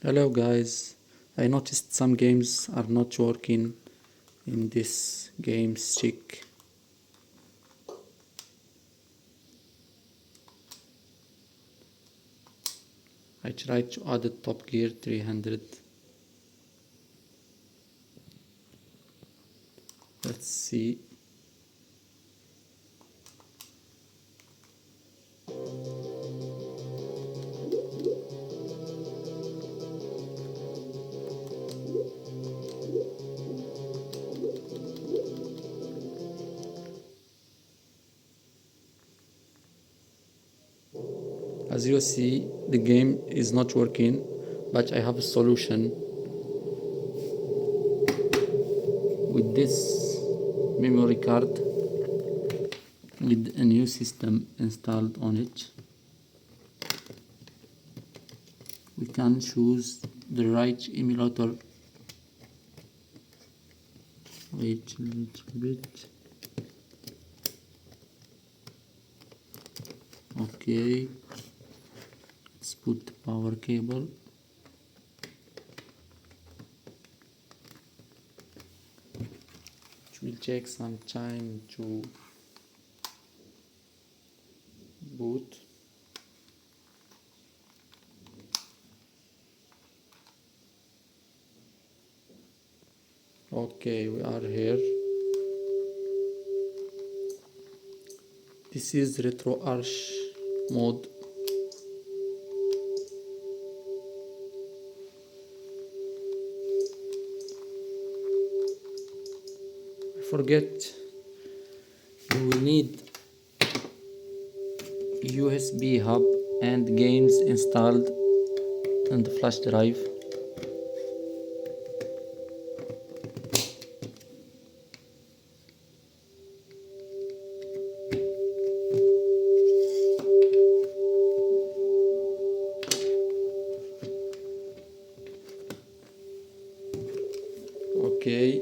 Hello guys, I noticed some games are not working in this game stick. I tried to add Top Gear 300. Let's see. As you see, the game is not working, but I have a solution. With this memory card with a new system installed on it, we can choose the right emulator. Wait a little bit. Okay, let's put the power cable. It will take some time to boot. Okay, we are here. This is Retroarch mode. I forget you will need USB hub and games installed on the flash drive. Okay,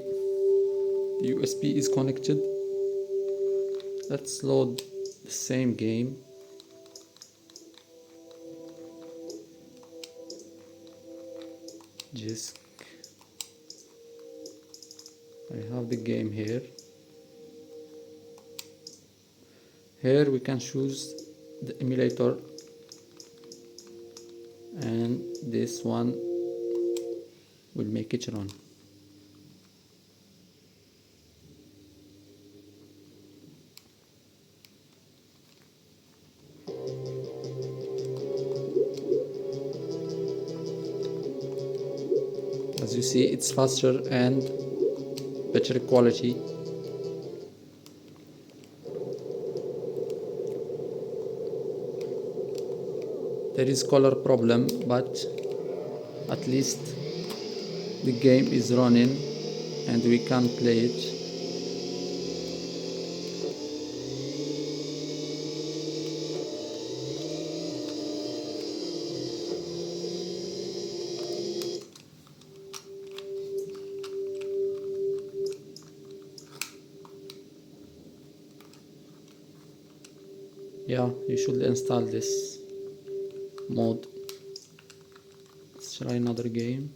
the USB is connected. Let's load the same game. Disk. I have the game here. Here we can choose the emulator, and this one will make it run. As you see, it's faster and better quality. There is color problem, but at least the game is running and we can play it. Yeah, you should install this mode. Let's try another game.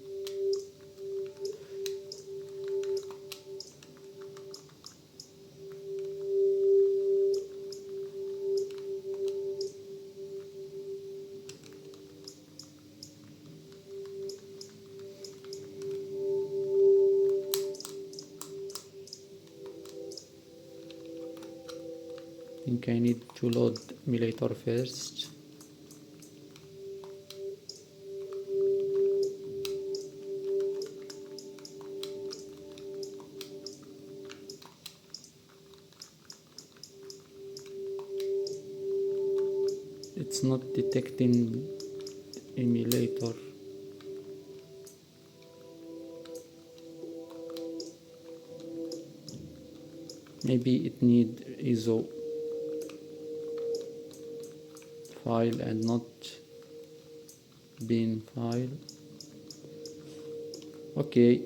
I think I need to load the emulator first. It's not detecting emulator. Maybe it need ISO file and not bin file. Okay.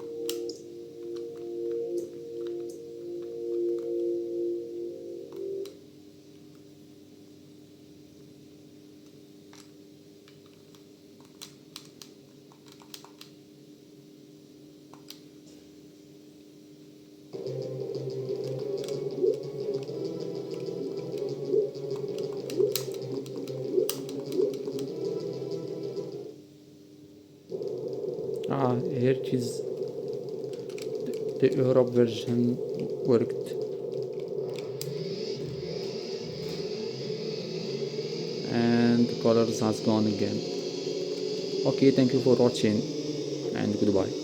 here it is. The Europe version worked, and the colors has gone again. Okay, thank you for watching, and goodbye.